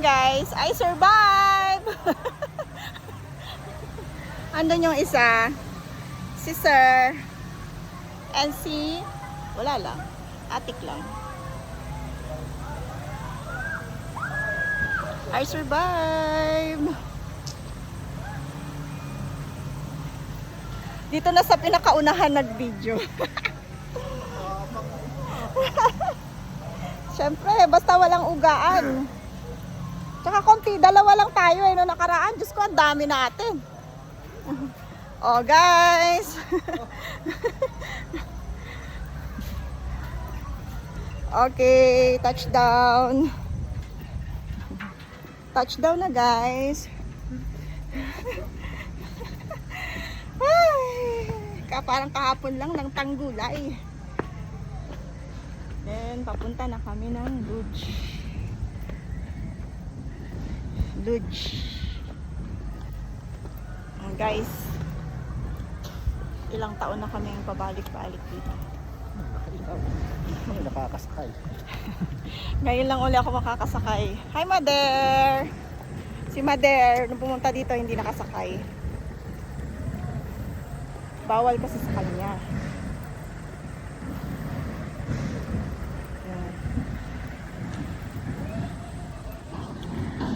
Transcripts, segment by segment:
guys, I survive! Andun yung isa, si Sir, and si, wala lang, atik lang. I survive! Dito na sa pinakaunahan nag-video. Siyempre, basta walang ugaan. Tsaka konti, dalawa lang tayo no nakaraan. Diyos ko, ang dami natin. Oh, guys. Okay, touchdown. Touchdown na, guys. Parang kahapon lang ng Tanggulay. Then, papunta na kami ng Luge. Guys, ilang taon na kami pabalik-balik dito. Nakakasakay. Ngayon lang uli ako makakasakay. Hi, Mother! Si Mother, nung pumunta dito, hindi nakasakay. Bawal kasi sa kanya.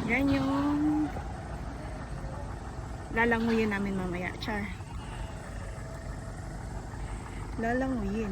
Yan yung lalanguyin namin mamaya. Char. Lalanguyin.